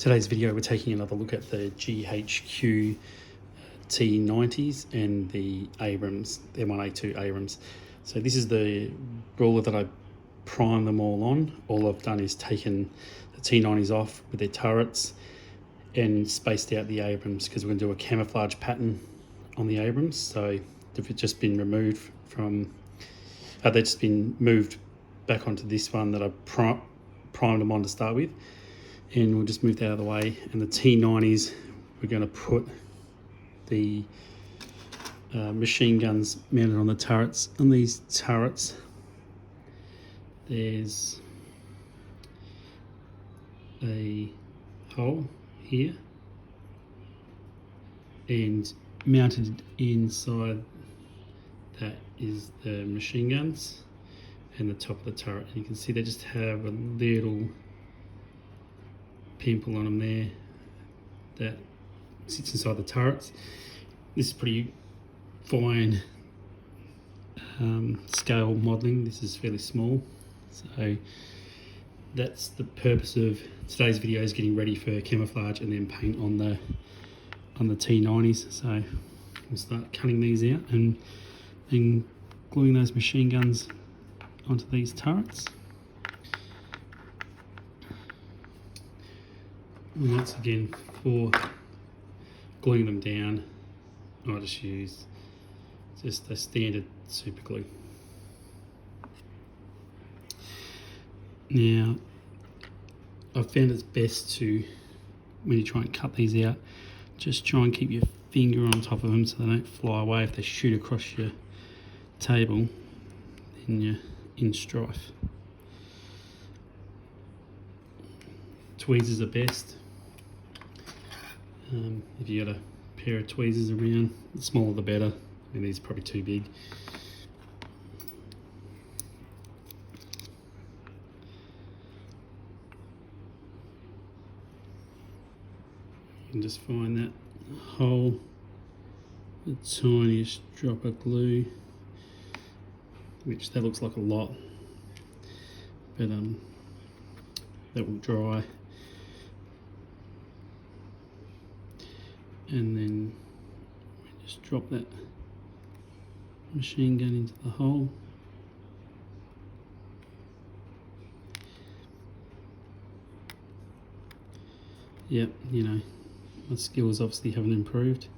Today's video we're taking another look at the GHQ T-90s and the Abrams, the M1A2 Abrams. So this is the ruler that I primed them all on. All I've done is taken the T-90s off with their turrets and spaced out the Abrams because we're going to do a camouflage pattern on the Abrams. So they've just been removed from, they've just been moved back onto this one that I primed them on to start with. And we'll just move that out of the way. And the T-90s, we're going to put the machine guns mounted on the turrets. On these turrets, there's a hole here, and mounted inside that is the machine guns and the top of the turret. And you can see they just have a little pimple on them there that sits inside the turrets. This is pretty fine scale modelling. This is fairly small, so that's the purpose of today's video, is getting ready for camouflage and then paint on the T-90s. So we'll start cutting these out and then gluing those machine guns onto these turrets. And once again, for gluing them down, I just use just a standard super glue. Now, I've found it's best to, when you try and cut these out, just try and keep your finger on top of them so they don't fly away. If they shoot across your table, then you're in strife. Tweezers are best. If you got a pair of tweezers around, the smaller the better. I mean, these are probably too big. You can just find that hole, the tiniest drop of glue, which that looks like a lot, but that will dry. And then we just drop that machine gun into the hole. Yep, you know, my skills obviously haven't improved.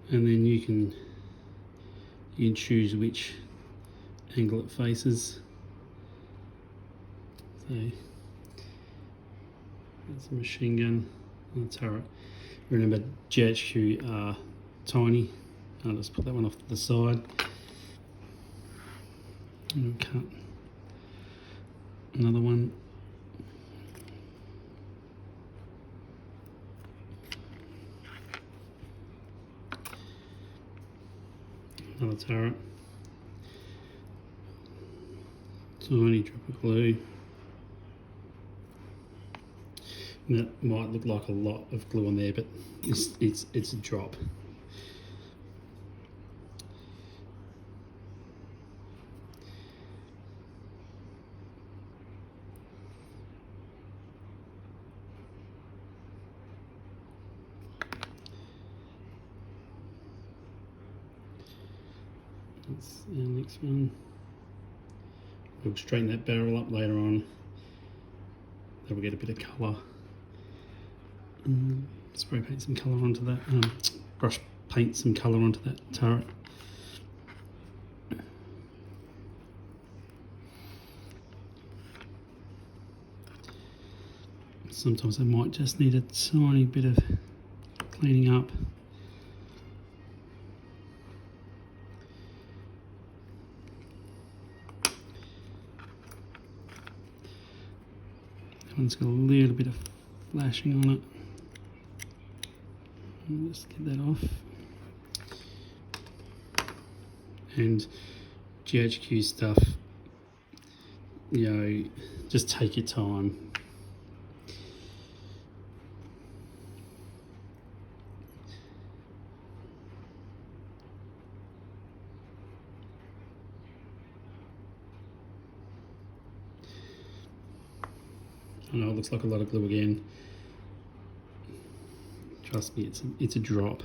And then you can choose which angle it faces. So that's a machine gun and a turret. Remember, GHQ are tiny. I'll just put that one off to the side and cut another one. Another turret. Tiny drop of glue. That might look like a lot of glue on there, but it's a drop. That's the next one. We'll straighten that barrel up later on. Then we'll get a bit of colour. Spray paint some colour onto that, brush paint some colour onto that turret. Sometimes I might just need a tiny bit of cleaning up. That one's got a little bit of flashing on it. I'll just get that off. And GHQ stuff, you know, just take your time. I know it looks like a lot of glue again. Trust me, it's a drop.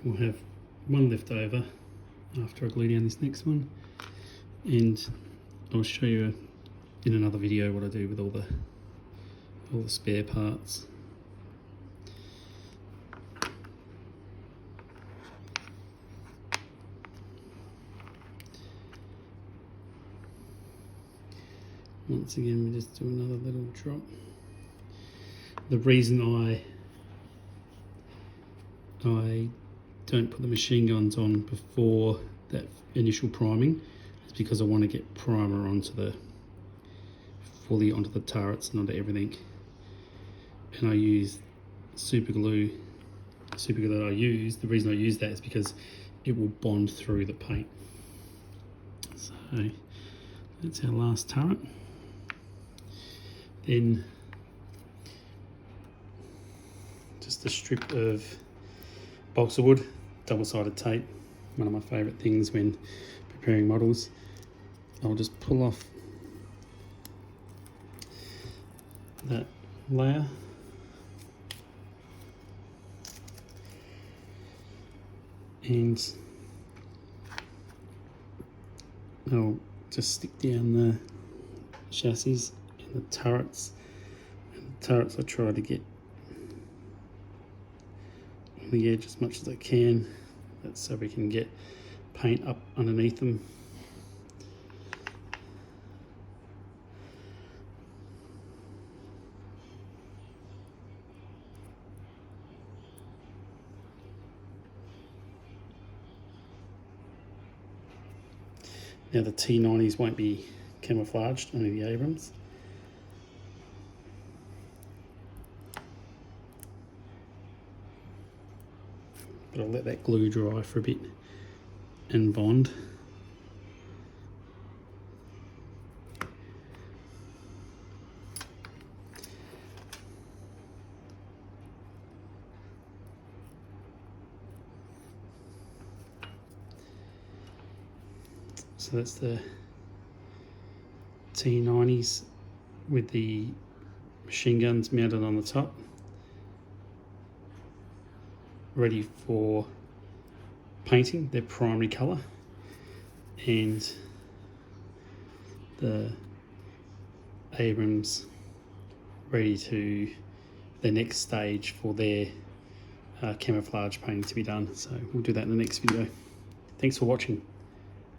We'll have one left over after I glue down this next one, and I'll show you in another video what I do with all the spare parts. Once again, we just do another little drop. The reason I don't put the machine guns on before that initial priming is because I want to get primer fully onto the turrets and onto everything. And I use super glue that I use. The reason I use that is because it will bond through the paint. So that's our last turret. Then just a strip of balsa wood, double-sided tape, one of my favourite things when preparing models. I'll just pull off that layer and I'll just stick down the chassis and the turrets. And the turrets I try to get on the edge as much as I can. That's so we can get paint up underneath them. Now the T-90s won't be camouflaged, only the Abrams. But I'll let that glue dry for a bit and bond. So that's the T-90s with the machine guns mounted on the top, ready for painting their primary colour, and the Abrams ready to the next stage for their camouflage painting to be done. So we'll do that in the next video. Thanks for watching.